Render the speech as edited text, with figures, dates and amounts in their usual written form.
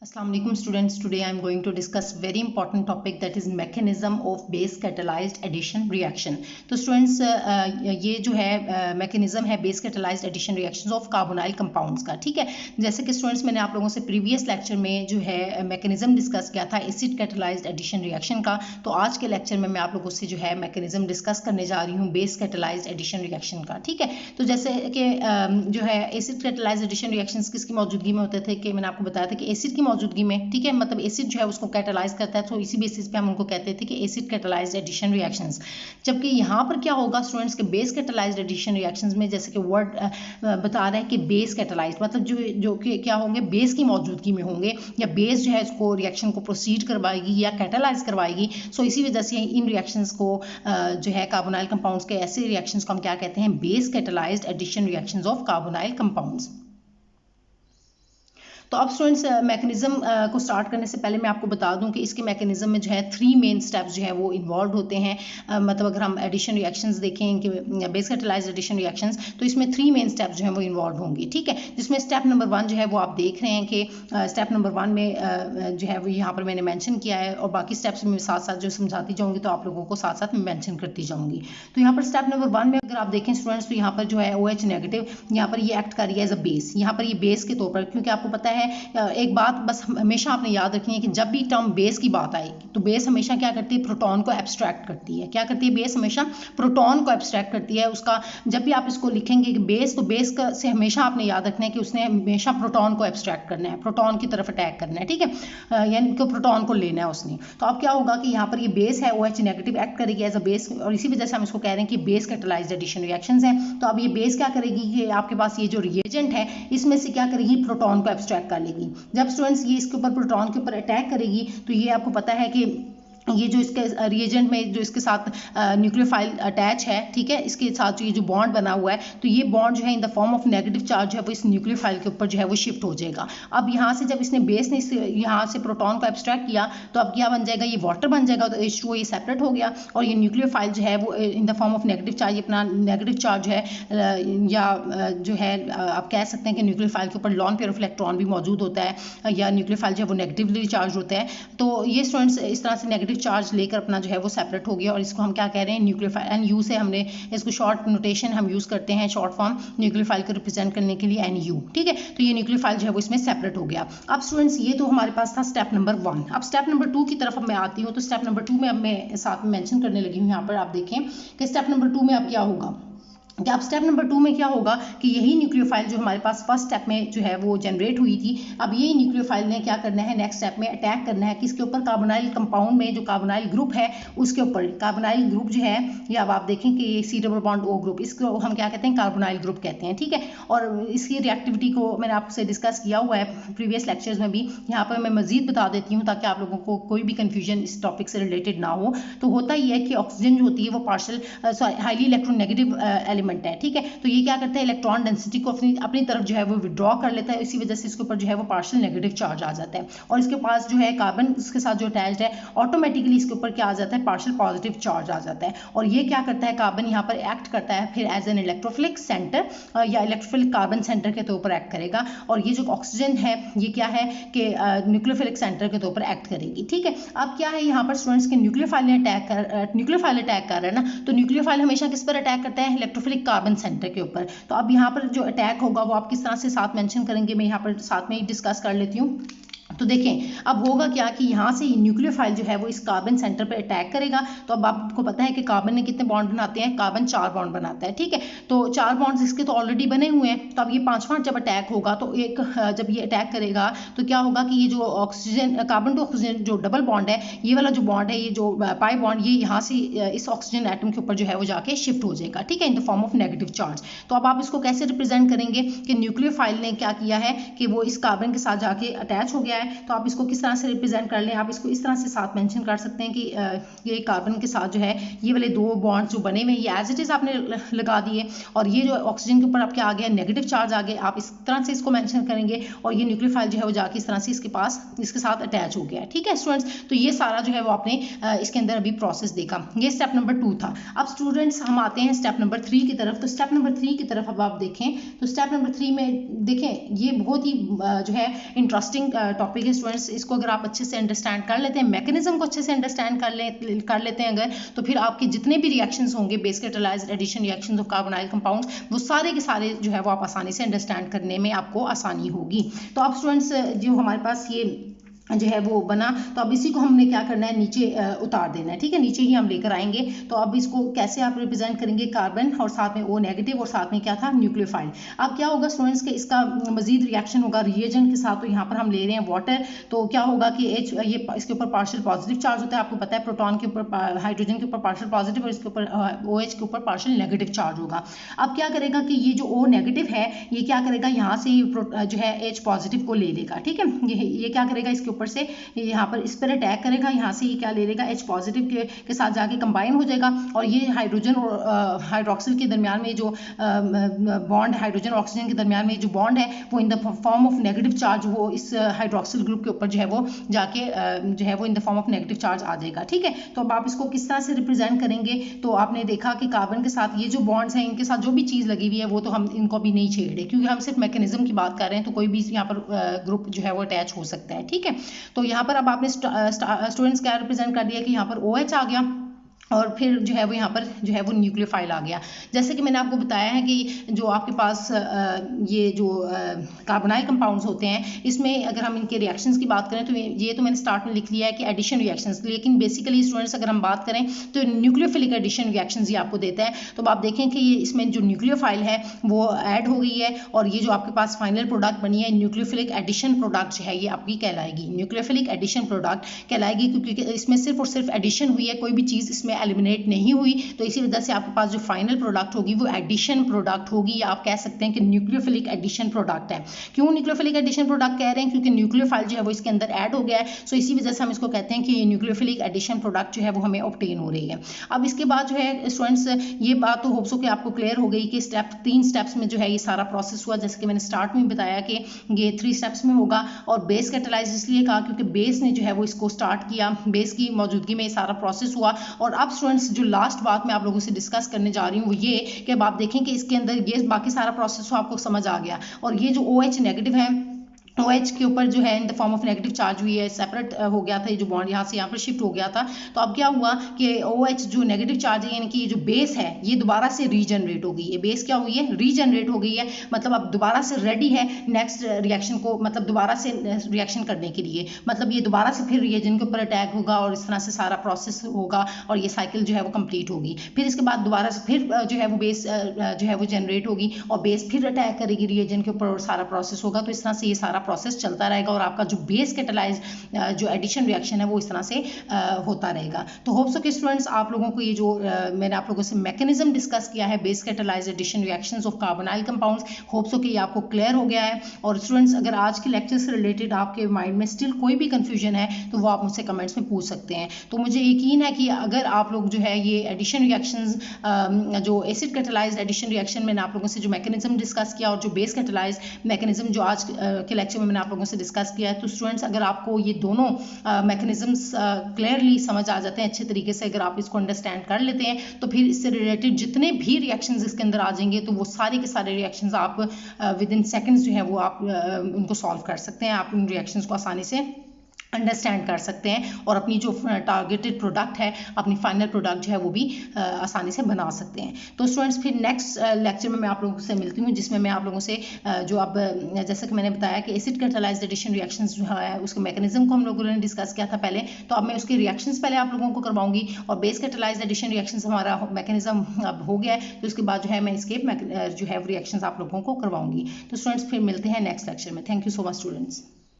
Assalamu alaikum students. Today I am going to discuss very important topic that is mechanism of base catalyzed addition reaction. तो students ये जो है mechanism है base catalyzed addition reactions of carbonyl compounds का, ठीक है। जैसे कि students मैंने आप लोगों से previous lecture में जो है mechanism discuss किया था acid catalyzed addition reaction का, तो आज के lecture में मैं आप लोगों से जो है mechanism discuss करने जा रही हूँ base catalyzed addition reaction का, ठीक है। तो जैसे कि जो है acid catalyzed addition reactions किसकी मौजूदगी में होते थे कि मैंने आपको बताया था कि एसिड की मौजूदगी में, ठीक है, मतलब एसिड जो है उसको कैटालाइज करता है, तो इसी बेसिस पे हम उनको कहते थे कि एसिड कैटालाइज्ड एडिशन रिएक्शंस। जबकि यहाँ पर क्या होगा स्टूडेंट्स के बेस कैटालाइज्ड एडिशन रिएक्शंस में, जैसे कि वर्ड बता रहा है कि बेस कैटालाइज्ड मतलब जो कि क्या होंगे, बेस की मौजूदगी में होंगे या बेस जो है इसको रिएक्शन को प्रोसीड करवाएगी या कैटालाइज करवाएगी। सो इसी वजह से इन रिएक्शंस को जो है कार्बोनाइल कंपाउंड्स के ऐसे रिएक्शंस को हम क्या कहते हैं, base catalysed addition reactions of carbonyl compounds. तो अब स्टूडेंट्स मैकेनिज्म को स्टार्ट करने से पहले मैं आपको बता दूं कि इसके मैकेनिज्म में जो है 3 मेन स्टेप्स जो है वो इन्वॉल्व होते हैं। मतलब अगर हम एडिशन रिएक्शंस देखें कि बेस कैटालाइज्ड एडिशन रिएक्शंस, तो इसमें 3 मेन स्टेप्स जो है वो इन्वॉल्व होंगी, ठीक है। जिसमें स्टेप नंबर 1 जो है वो आप देख रहे हैं कि स्टेप नंबर 1 में जो है वो यहाँ पर मैंने मैंशन किया है, और बाकी स्टेप्स में साथ साथ जो समझाती जाऊँगी तो आप लोगों को साथ साथ मैंशन करती जाऊँगी। तो यहाँ पर स्टेप नंबर 1 में अगर आप देखें स्टूडेंट्स, तो यहाँ पर जो है OH नेगेटिव यहाँ पर ये एक्ट कर रही है एज अ बेस, यहाँ पर ये बेस के तौर पर, क्योंकि आपको पता है एक बात बस हमेशा आपने याद रखनी है कि जब भी टर्म बेस की बात आएगी तो बेस हमेशा क्या करती है, प्रोटॉन को एब्स्ट्रैक्ट करती है। क्या करती है बेस? हमेशा प्रोटॉन को एब्स्ट्रैक्ट करती है। उसका जब भी आप इसको लिखेंगे कि बेस, तो बेस का से हमेशा आपने याद रखना है कि उसने हमेशा प्रोटॉन को एब्स्ट्रैक्ट करना है, प्रोटॉन की तरफ अटैक करना है, ठीक है, यानी कि प्रोटॉन को लेना है उसने। तो अब क्या होगा कि यहाँ पर ये बेस है OH नेगेटिव एक्ट करेगी एज अ बेस, और इसी वजह से हम इसको कह रहे हैं कि बेस कैटालाइज्ड एडिशन रिएक्शंस हैं। तो अब ये बेस क्या करेगी कि आपके पास ये जो रिएजेंट है इसमें से क्या करेगी, प्रोटॉन को एब्स्ट्रैक्ट कर लेगी। जब स्टूडेंट्स ये इसके ऊपर प्रोटॉन के ऊपर अटैक करेगी, तो ये आपको पता है कि ये जो इसके रिएजेंट में जो इसके साथ न्यूक्लियोफाइल अटैच है, ठीक है, इसके साथ जो ये जो बॉन्ड बना हुआ है, तो ये बॉन्ड जो है इन the form of negative charge है वो इस न्यूक्लियोफाइल के ऊपर जो है वो शिफ्ट हो जाएगा। अब यहाँ से जब इसने बेस ने यहाँ से प्रोटॉन को एब्स्ट्रैक्ट किया, तो अब क्या बन जाएगा, ये वाटर बन जाएगा, तो H2O ये सेपरेट हो गया, और ये न्यूक्लियोफाइल जो है वो in the form of negative charge, अपना नेगेटिव चार्ज है, या जो है आप कह सकते हैं कि न्यूक्लियोफाइल के ऊपर लॉन पेयर ऑफ इलेक्ट्रॉन भी मौजूद होता है, या न्यूक्लियोफाइल जो है वो नेगेटिवली चार्ज होता है। तो ये स्टूडेंट्स इस तरह से नेगेटिव चार्ज लेकर अपना जो है वो सेपरेट हो गया, और इसको हम क्या कह रहे हैं, न्यूक्लियोफाइल। NU से हमने इसको शॉर्ट नोटेशन हम यूज करते हैं, शॉर्ट फॉर्म न्यूक्लियोफाइल को रिप्रेजेंट करने के लिए NU, ठीक है। तो ये न्यूक्लियोफाइल जो है वो इसमें सेपरेट हो गया। अब स्टूडेंट्स ये तो हमारे पास था स्टेप नंबर 1। अब स्टेप नंबर 2 की तरफ अब मैं आती हूँ। तो स्टेप नंबर 2 में अब मैं साथ में मेंशन करने लगी हूँ। यहाँ पर आप देखें कि स्टेप नंबर 2 में अब क्या होगा, कि अब स्टेप नंबर 2 में क्या होगा कि यही न्यूक्लियोफाइल जो हमारे पास फर्स्ट स्टेप में जो है वो जनरेट हुई थी, अब यही न्यूक्लियोफाइल ने क्या करना है, नेक्स्ट स्टेप में अटैक करना है किसके ऊपर, कार्बोनाइल कंपाउंड में जो कार्बोनाइल ग्रुप है उसके ऊपर। कार्बोनाइल ग्रुप जो है, या अब आप देखें कि ये C double bond O group, इसको हम क्या कहते हैं, कार्बोनाइल ग्रुप कहते हैं, ठीक है। और इसकी रिएक्टिविटी को मैंने आपसे डिस्कस किया हुआ है प्रीवियस लेक्चर्स में भी, यहाँ पर मैं मजीद बता देती हूँ ताकि आप लोगों को कोई भी कन्फ्यूजन इस टॉपिक से रिलेटेड ना हो। तो होता ही है कि ऑक्सीजन जो होती है वो पार्शियल हाईली इलेक्ट्रोनेगेटिव एलिमेंट है, ठीक है। तो ये क्या करता है, इलेक्ट्रॉन डेंसिटी को अपनी तरफ जो है वो विड्रॉ कर लेता है, इसी वजह से इसके ऊपर जो है वो पार्शियल नेगेटिव चार्ज आ जाता है, और इसके पास जो है कार्बन इसके साथ जो अटैच्ड है, ऑटोमेटिकली इसके ऊपर क्या आ जाता है, पार्शियल पॉजिटिव चार्ज आ जाता है। और ये क्या करता है, कार्बन यहाँ पर एक्ट करता है फिर एज एन इलेक्ट्रोफिलिक सेंटर, या इलेक्ट्रोफिलिक कार्बन सेंटर के तौर पर एक्ट करेगा, और ये जो ऑक्सीजन है ये क्या है कि न्यूक्लियोफिलिक सेंटर के तौर पर एक्ट करेगी, ठीक है। अब क्या है यहाँ पर स्टूडेंट्स के न्यूक्लियोफाइल अटैक कर रहा है ना, तो न्यूक्लियोफाइल हमेशा किस पर अटैक करता है, इलेक्ट्रोफिलिक कार्बन सेंटर के ऊपर। तो अब यहाँ पर जो अटैक होगा वो आप किस तरह से साथ मेंशन करेंगे, मैं यहाँ पर साथ में ही डिस्कस कर लेती हूँ। तो देखें अब होगा क्या कि यहाँ से न्यूक्लियोफाइल जो है वो इस कार्बन सेंटर पर अटैक करेगा। तो अब आपको पता है कि कार्बन ने कितने बॉन्ड बनाते हैं, कार्बन 4 बॉन्ड बनाता है, ठीक है। तो 4 बॉन्ड्स इसके तो ऑलरेडी बने हुए हैं। तो अब ये 5वां जब अटैक होगा, तो एक जब ये अटैक करेगा तो क्या होगा कि ये जो ऑक्सीजन कार्बन टू ऑक्सीजन जो डबल बॉन्ड है, ये वाला जो बॉन्ड है, ये जो पाई बॉन्ड, ये यहाँ से इस ऑक्सीजन एटम के ऊपर जो है वो जाके शिफ्ट हो जाएगा, ठीक है, इन the form of negative charge. तो अब आप इसको कैसे रिप्रेजेंट करेंगे कि न्यूक्लियोफाइल ने क्या किया है कि वो इस कार्बन के साथ जाके अटैच हो गया है। तो आप इसको किस तरह से रिप्रेजेंट कर लें, आप इसको इस तरह से साथ मेंशन कर सकते हैं कि ये कार्बन के साथ जो है ये वाले 2 बॉन्ड्स जो बने हुए हैं ये एज इट इज आपने लगा दिए, और ये जो ऑक्सीजन के ऊपर आपके आ गया नेगेटिव चार्ज आ गया, आप इस तरह से इसको मेंशन करेंगे, और ये न्यूक्लियोफाइल जो है वो जाके इस तरह से इसके साथ अटैच हो गया है, ठीक है स्टूडेंट्स। तो ये सारा जो है वो आपने इसके अंदर अभी प्रोसेस देखा। ये स्टेप नंबर 2 था। अब स्टूडेंट्स हम आते हैं स्टेप नंबर 3 की तरफ। तो स्टेप नंबर 3 की तरफ अब आप देखें, तो स्टेप नंबर 3 में देखें ये बहुत ही जो है इंटरेस्टिंग टॉपिक टॉपिक है स्टूडेंट्स, इसको अगर आप अच्छे से अंडरस्टैंड कर लेते हैं, मैकेनिज्म को अच्छे से अंडरस्टैंड कर लेते हैं अगर, तो फिर आपके जितने भी रिएक्शंस होंगे base catalysed addition reactions of carbonyl compounds, वो सारे के सारे जो है वो आप आसानी से अंडरस्टैंड करने में आपको आसानी होगी। तो अब स्टूडेंट्स जो हमारे पास ये जो है वो बना, तो अब इसी को हमने क्या करना है, नीचे उतार देना है, ठीक है, नीचे ही हम लेकर आएंगे। तो अब इसको कैसे आप रिप्रेजेंट करेंगे, कार्बन और साथ में O नेगेटिव और साथ में क्या था, न्यूक्लियोफाइल। अब क्या होगा स्टूडेंट्स के इसका मजीद रिएक्शन होगा रिएजेंट के साथ, तो यहाँ पर हम ले रहे हैं वाटर, तो क्या होगा कि H ये इसके ऊपर पार्शियल पॉजिटिव चार्ज होता है, आपको पता है प्रोटॉन के ऊपर हाइड्रोजन के ऊपर पार्शियल पॉजिटिव और इसके ऊपर OH के ऊपर पार्शियल नेगेटिव चार्ज होगा। अब क्या करेगा कि ये जो O नेगेटिव है ये क्या करेगा, यहाँ से जो है H पॉजिटिव को ले लेगा, ठीक है, ये क्या करेगा, इसके ऊपर से यहाँ पर इस पर अटैक करेगा, यहाँ से ये क्या ले लेगा, H पॉजिटिव के साथ जाके कंबाइन हो जाएगा, और ये हाइड्रोजन और हाइड्रोक्सिल के दरमियान में जो बॉन्ड, हाइड्रोजन और ऑक्सीजन के दरमियान में जो बॉन्ड है वो in the form of negative charge वो इस हाइड्रोक्सिल ग्रुप के ऊपर जो है वो जाके जो है वो in the form of negative charge आ जाएगा, ठीक है। तो अब आप इसको किस तरह से रिप्रेजेंट करेंगे, तो आपने देखा कि कार्बन के साथ ये जो बॉन्ड्स हैं इनके साथ जो भी चीज़ लगी हुई है वो तो हम इनको भी नहीं छेड़े, क्योंकि हम सिर्फ मैकेनिज्म की बात कर रहे हैं, तो कोई भी यहाँ पर ग्रुप जो है वो अटैच हो सकता है, ठीक है। तो यहाँ पर अब आपने स्टूडेंट्स क्या रिप्रेजेंट कर दिया कि यहाँ पर OH आ गया, और फिर जो है वो यहाँ पर जो है वो न्यूक्लियोफाइल आ गया। जैसे कि मैंने आपको बताया है कि जो आपके पास ये जो कार्बोनाइल कंपाउंड्स होते हैं, इसमें अगर हम इनके रिएक्शंस की बात करें तो ये तो मैंने स्टार्ट में लिख लिया है कि एडिशन रिएक्शंस, लेकिन बेसिकली स्टूडेंट्स अगर हम बात करें तो न्यूक्लियोफिलिक एडिशन रिएक्शंस ये आपको देता है। तो आप देखें कि इसमें जो न्यूक्लियोफाइल है वो ऐड हो गई है, और ये जो आपके पास फाइनल प्रोडक्ट बनी है न्यूक्लियोफिलिक एडिशन प्रोडक्ट जो है ये आपकी कहलाएगी, न्यूक्लियोफिलिक एडिशन प्रोडक्ट कहलाएगी, क्योंकि इसमें सिर्फ और सिर्फ एडिशन हुई है, कोई भी चीज़ इसमें एलिमिनेट नहीं हुई, तो इसी वजह से आपके पास जो फाइनल प्रोडक्ट होगी वो एडिशन प्रोडक्ट होगी, या आप कह सकते हैं कि न्यूक्लियोफिलिक एडिशन प्रोडक्ट है। क्यों न्यूक्लियोफिलिक एडिशन प्रोडक्ट कह रहे हैं, क्योंकि न्यूक्लियोफाइल जो है वो इसके अंदर ऐड हो गया है, सो इसी वजह से हम इसको कहते हैं कि ये न्यूक्लियोफिलिक एडिशन प्रोडक्ट जो है वो हमें ऑब्टेन हो रही है। अब इसके बाद जो है स्टूडेंट्स ये बात तो होप्स हो कि आपको क्लियर हो गई कि तीन स्टेप्स में जो है ये सारा प्रोसेस हुआ, जैसे कि मैंने स्टार्ट में बताया कि ये 3 स्टेप्स में होगा, और बेस कैटालाइज इसलिए कहा क्योंकि बेस ने जो है वो इसको स्टार्ट किया, बेस की मौजूदगी में ये सारा प्रोसेस हुआ। और अब स्टूडेंट्स जो लास्ट बात मैं आप लोगों से डिस्कस करने जा रही हूँ वो ये कि अब आप देखें कि इसके अंदर ये बाकी सारा प्रोसेस आपको समझ आ गया, और ये जो OH नेगेटिव है, OH के ऊपर जो है इन the form of negative charge हुई है, सेपरेट हो गया था ये जो बॉन्ड यहाँ से यहाँ पर शिफ्ट हो गया था। तो अब क्या हुआ कि OH जो नेगेटिव चार्ज है, यानी कि ये जो बेस है ये दोबारा से रीजनरेट हो गई है, बेस क्या हुई है, रीजनरेट हो गई है, मतलब अब दोबारा से रेडी है नेक्स्ट रिएक्शन को, मतलब दोबारा से रिएक्शन करने के लिए, मतलब ये दोबारा से फिर रिएजेंट के ऊपर अटैक होगा और इस तरह से सारा प्रोसेस होगा और ये साइकिल जो है वो कंप्लीट होगी। फिर इसके बाद दोबारा से फिर जो है वो बेस जो है वो जनरेट होगी और बेस फिर अटैक करेगी रिएजेंट के ऊपर और सारा प्रोसेस होगा। तो इस तरह से ये सारा प्रोसेस चलता रहेगा और आपका जो बेस कैटालाइज जो एडिशन रिएक्शन है वो इस तरह से होता रहेगा। तो होप सो कि स्टूडेंट्स आप लोगों को ये जो मैंने आप लोगों से मैकेनिज्म डिस्कस किया है base catalyse addition reactions of carbonyl compounds, hope so कि ये आपको क्लियर हो गया है। और स्टूडेंट्स अगर आज के लेक्चर से रिलेटेड आपके माइंड में स्टिल कोई भी कंफ्यूजन है तो वो आप मुझसे कमेंट्स में पूछ सकते हैं। तो मुझे यकीन है कि अगर आप लोग जो है ये एडिशन रिएक्शंस जो एसिड कैटालाइज्ड एडिशन रिएक्शन मैंने आप लोगों से जो मैकेनिज्म डिस्कस किया और जो बेस कैटालाइज्ड मैकेनिज्म जो आज के लेक्चर में मैंने आप लोगों से डिस्कस किया है, तो स्टूडेंट्स अगर आपको ये दोनों मैकेनिज्म्स क्लियरली समझ आ जाते हैं अच्छे तरीके से, अगर आप इसको अंडरस्टैंड कर लेते हैं तो फिर इससे रिलेटेड जितने भी रिएक्शंस इसके अंदर आ जाएंगे तो वो सारे के सारे रिएक्शंस आप विद इन सेकेंड्स जो है वो आप उनको सॉल्व कर सकते हैं। आप उन रिएक्शंस को आसानी से अंडरस्टैंड कर सकते हैं और अपनी जो टारगेटेड प्रोडक्ट है, अपनी फाइनल प्रोडक्ट जो है वो भी आसानी से बना सकते हैं। तो स्टूडेंट्स फिर नेक्स्ट लेक्चर में मैं आप लोगों से मिलती हूँ जिसमें मैं आप लोगों से जो अब जैसा कि मैंने बताया कि एसिड कैटालाइज्ड एडिशन रिएक्शंस जो है उसके मैकेनिज्म को हम लोगों ने डिस्कस किया था पहले, तो अब मैं उसके रिएक्शंस पहले आप लोगों को करवाऊंगी और बेस कैटालाइज्ड एडिशन रिएक्शंस हमारा मैकेनिज्म अब हो गया है, तो उसके बाद जो है मैं इसके जो है रिएक्शंस आप लोगों को करवाऊंगी। तो स्टूडेंट्स फिर मिलते हैं नेक्स्ट लेक्चर में। Thank you so much students.